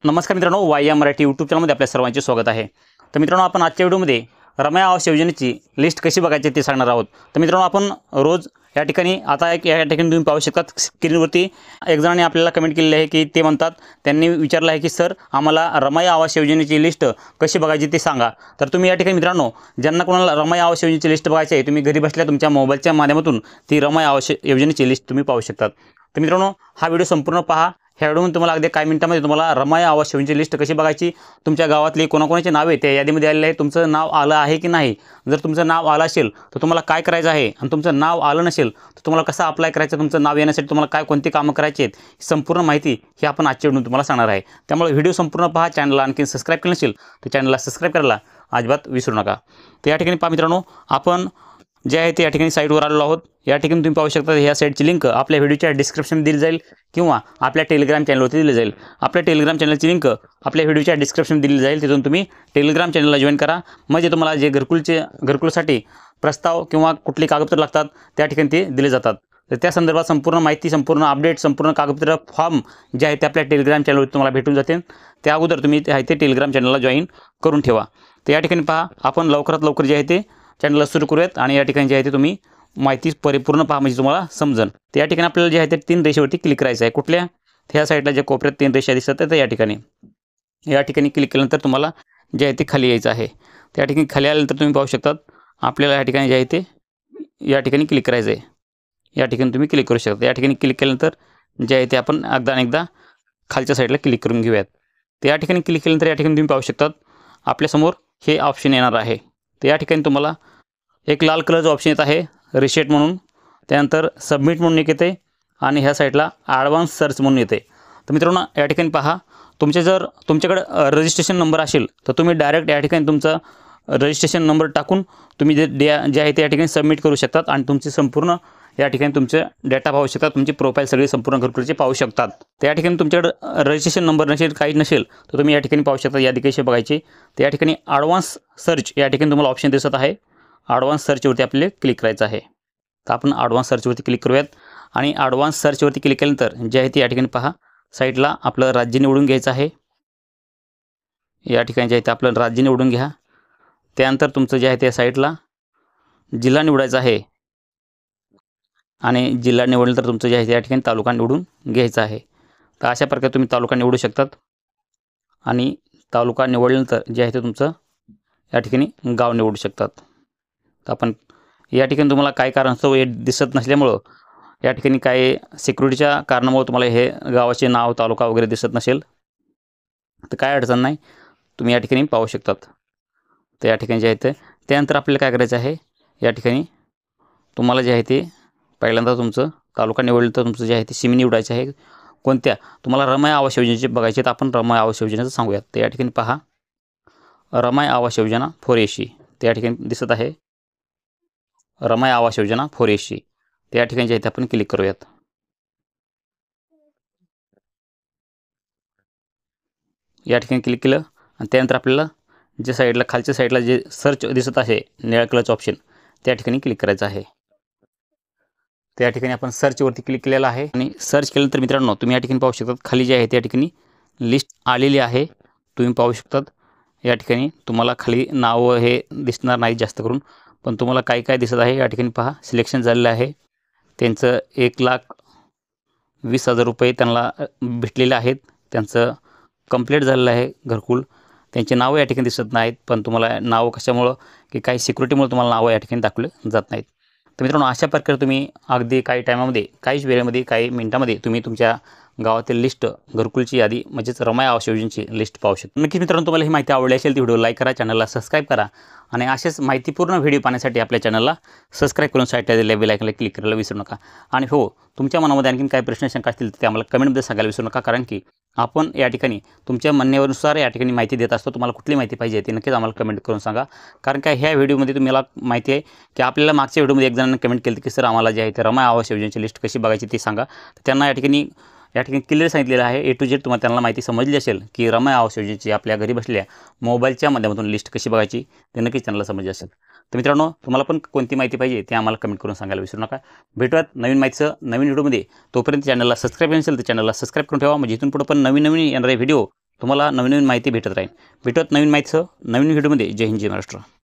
नमस्कार मित्रांनो, वाय या मराठी यूट्यूब चॅनलमध्ये आपल्या सर्वांचे स्वागत आहे। तर मित्रांनो, आपण आजच्या व्हिडिओमध्ये रमय आवास योजनेची लिस्ट कशी बघायची ते सांगणार आहोत। तर मित्रांनो, आपण रोज या ठिकाणी या ठिकाणी तुम्ही पाहू शकता स्क्रीनवरती एक जणांनी आपल्याला कमेंट केलेली आहे की ते म्हणतात, त्यांनी विचारलं आहे की सर आम्हाला रमय आवास योजनेची लिस्ट कशी बघायची ते सांगा। तर तुम्ही या ठिकाणी मित्रांनो, ज्यांना कोणाला रमय आवास योजनेची लिस्ट बघायची आहे, तुम्ही घरी बसल्या तुमच्या मोबाईलच्या माध्यमातून ती रमय आवास योजनेची लिस्ट तुम्ही पाहू शकता। तर मित्रांनो, हा व्हिडिओ संपूर्ण पहा। ह्या व्हिडिओमध्ये तुम्हाला अगदी काही मिनिटांमध्ये तुम्हाला रमय आवास योजनेची लिस्ट कशी बघायची, तुमच्या गावातली कोणाकोणाचे नावे त्या यादीमध्ये आलेले आहे, तुमचं नाव आलं आहे की नाही, जर तुमचं नाव आलं असेल तर तुम्हाला काय करायचं आहे, आणि तुमचं नाव आलं नसेल तर तुम्हाला कसं अप्लाय करायचं, तुमचं नाव येण्यासाठी तुम्हाला काय कोणती कामं करायची आहेत, संपूर्ण माहिती ही आपण आजच्या व्हिडिओमध्ये तुम्हाला सांगणार आहे। त्यामुळे व्हिडिओ संपूर्ण पहा। चॅनलला आणखी सबस्क्राइब केलं नसेल तर चॅनलला सबस्क्राइब करायला अजिबात विसरू नका। तर या ठिकाणी पहा मित्रांनो, आपण जे आहे ते या ठिकाणी साईटवर आलेलो आहोत। या ठिकाणी तुम्ही पाहू शकता ह्या साईटची लिंक आपल्या व्हिडिओच्या डिस्क्रिप्शनमध्ये दिली जाईल किंवा आपल्या टेलिग्राम चॅनलवरती दिली जाईल। आपल्या टेलिग्राम चॅनलची लिंक आपल्या व्हिडिओच्या डिस्क्रिप्शनमध्ये दिली जाईल, तिथून तुम्ही टेलिग्राम चॅनलला जॉईन करा। म्हणजे तुम्हाला जे घरकुलसाठी प्रस्ताव किंवा कुठली कागदपत्र लागतात त्या ठिकाणी ते दिले जातात। तर त्या संदर्भात संपूर्ण माहिती, संपूर्ण अपडेट, संपूर्ण कागदपत्र फॉर्म जे आहे ते आपल्या टेलिग्राम चॅनलवरती तुम्हाला भेटून जातील। त्या अगोदर तुम्ही ते टेलिग्राम चॅनलला जॉईन करून ठेवा। तर या ठिकाणी पहा, आपण लवकरात लवकर जे आहे ते चॅनलला सुरू करूयात आणि या ठिकाणी जे आहे ते तुम्ही माहिती परिपूर्ण पहा, म्हणजे तुम्हाला समजेल। तर या ठिकाणी आपल्याला जे आहे ते 3 रेषेवरती क्लिक करायचं आहे। कुठल्या? ह्या साईडला जे कोपऱ्यात 3 रेषा दिसतात तर या ठिकाणी क्लिक केल्यानंतर तुम्हाला जे आहे ते खाली यायचं आहे। त्या ठिकाणी खाली आल्यानंतर तुम्ही पाहू शकता आपल्याला या ठिकाणी जे आहे ते या ठिकाणी क्लिक करायचं आहे। या ठिकाणी तुम्ही क्लिक करू शकता। या ठिकाणी क्लिक केल्यानंतर जे आहे ते आपण एकदा खालच्या साईडला क्लिक करून घेऊयात। तर या ठिकाणी क्लिक केल्यानंतर या ठिकाणी तुम्ही पाहू शकता आपल्यासमोर हे ऑप्शन येणार आहे। तर या ठिकाणी तुम्हाला एक लाल कलरचा ऑप्शन येत आहे रिसेट म्हणून, त्यानंतर सबमिट म्हणून एक येते आणि ह्या साईडला ॲडव्हान्स सर्च म्हणून येते। तर मित्रांनो, या ठिकाणी पहा, जर तुमच्याकडे रजिस्ट्रेशन नंबर असेल तर तुम्ही डायरेक्ट या ठिकाणी तुमचा रजिस्ट्रेशन नंबर टाकून तुम्ही जे आहे ते या ठिकाणी सबमिट करू शकतात आणि तुमची संपूर्ण या ठिकाणी तुमचे डेटा पाहू शकतात, तुमची प्रोफाईल सगळी संपूर्ण घरकुलची पाहू शकतात। तर या ठिकाणी तुमच्याकडे रजिस्ट्रेशन नंबर नसेल, काही नसेल तर तुम्ही या ठिकाणी पाहू शकता यादी कशी बघायची। तर या ठिकाणी ॲडव्हान्स सर्च या ठिकाणी तुम्हाला ऑप्शन दिसत आहे। ॲडव्हान्स सर्चवरती आपल्याला क्लिक करायचं आहे। तर आपण ॲडव्हान्स सर्चवरती क्लिक करूयात आणि ॲडव्हान्स सर्चवरती क्लिक केल्यानंतर जे आहे ते या ठिकाणी पहा, साईडला आपलं राज्य निवडून घ्यायचं आहे। या ठिकाणी जे आहे ते आपलं राज्य निवडून घ्या। त्यानंतर तुमचं जे आहे त्या साईडला जिल्हा निवडायचा आहे आणि जिल्हा निवडल्यानंतर तुमचं जे आहे त्या ठिकाणी तालुका निवडून घ्यायचा आहे। तर अशा प्रकारे तुम्ही तालुका निवडू शकतात आणि तालुका निवडल्यानंतर जे आहे ते तुमचं या ठिकाणी गाव निवडू शकतात। तर आपण या ठिकाणी तुम्हाला काय कारणास्तव हे दिसत नसल्यामुळं, या ठिकाणी काय सिक्युरिटीच्या कारणामुळे तुम्हाला हे गावाचे नाव, तालुका वगैरे दिसत नसेल तर काय अडचण नाही, तुम्ही या ठिकाणी पाहू शकतात। तर या ठिकाणी जे आहे ते त्यानंतर आपल्याला काय करायचं आहे, या ठिकाणी तुम्हाला जे आहे ते पहिल्यांदा तुमचं तालुका निवडलं तर तुमचं जे आहे ते सीमा निवडायचं आहे। कोणत्या? तुम्हाला रमय आवास योजनेचे बघायचे तर आपण रमय आवास योजनेचं सांगूयात। तर या ठिकाणी पहा, रमय आवास योजना 480 त्या ठिकाणी दिसत आहे, रमय आवास योजना 480। तर या ठिकाणी जे आहे ते आपण क्लिक करूयात। या ठिकाणी क्लिक केलं आणि त्यानंतर आपल्याला जे साईडला खालच्या साईडला जे सर्च दिसत आहे निळ्या कलरचं ऑप्शन, त्या ठिकाणी क्लिक करायचं आहे। त्या ठिकाणी आपण सर्चवरती क्लिक केलेलं आहे आणि सर्च केल्यानंतर मित्रांनो, तुम्ही या ठिकाणी पाहू शकता खाली जे आहे त्या ठिकाणी लिस्ट आलेली आहे, तुम्ही पाहू शकतात। या ठिकाणी तुम्हाला खाली नाव हे दिसणार नाही जास्त करून, पण तुम्हाला काय दिसत आहे या ठिकाणी पहा, सिलेक्शन झालेलं आहे। त्यांचं 1,20,000 रुपये त्यांना भेटलेले आहेत, त्यांचं कंप्लीट झालेलं आहे घरकुल। त्यांचे नावं या ठिकाणी दिसत नाहीत, पण तुम्हाला नाव कशामुळं की काही सिक्युरिटीमुळे तुम्हाला नावं या ठिकाणी दाखवले जात नाहीत। तर मित्रांनो, अशा प्रकारे तुम्ही अगदी काही टायमामध्ये, काहीच वेळेमध्ये, काही मिनिटामध्ये तुम्ही तुमच्या गावातील लिस्ट, घरकुलची यादी म्हणजेच रमय आवास योजनेची लिस्ट पाहू शकता। नक्कीच मित्रांनो, तुम्हाला ही माहिती आवडली असेल तर व्हिडिओ लाईक करा, चॅनलला सबस्क्राईब करा आणि असेच माहितीपूर्ण व्हिडिओ पाहण्यासाठी आपल्या चॅनलला सबस्क्राईब करून साईडला दिलेल्या बेल आयकॉनला क्लिक करायला विसरू नका। आणि हो, तुमच्या मनामध्ये आणखीन काही प्रश्न शंका असतील तर ते आम्हाला कमेंटमध्ये सांगायला विसरू नका, कारण की आपण या ठिकाणी तुमच्या म्हणण्यानुसार या ठिकाणी माहिती देत असतो। तुम्हाला कुठली माहिती पाहिजे ते नक्कीच आम्हाला कमेंट करून सांगा, कारण काय ह्या व्हिडिओमध्ये तुम्हाला माहिती आहे की आपल्याला मागच्या व्हिडिओमध्ये एक जणांनी कमेंट केली की सर आम्हाला जे आहे ते रमय आवास योजनेची लिस्ट कशी बघायची ते सांगा। तर त्यांना या ठिकाणी क्लिअर सांगितलेलं आहे, A to Z तुम्हाला त्यांना माहिती समजली असेल की रमय आवास योजनेची आपल्या घरी बसलेल्या मोबाईलच्या माध्यमातून लिस्ट कशी बघायची ते नक्कीच त्यांना समजली असेल। तर मित्रांनो, तुम्हाला पण कोणती माहिती पाहिजे ते आम्हाला कमेंट करून सांगायला विसरू नका। भेटूयात नवीन माहितीचं नवीन व्हिडिओमध्ये, तोपर्यंत चॅनलला सबस्क्राईब नसेल तर चॅनलला सबस्क्राईब करून ठेवा, म्हणजे इथून पुढे पण नवीन येणारे व्हिडिओ तुम्हाला नवीन नवीन माहिती भेटत राहील. भेटत नवीन माहितीसह नवीन व्हिडिओमध्ये. जय हिंद, जय महाराष्ट्र.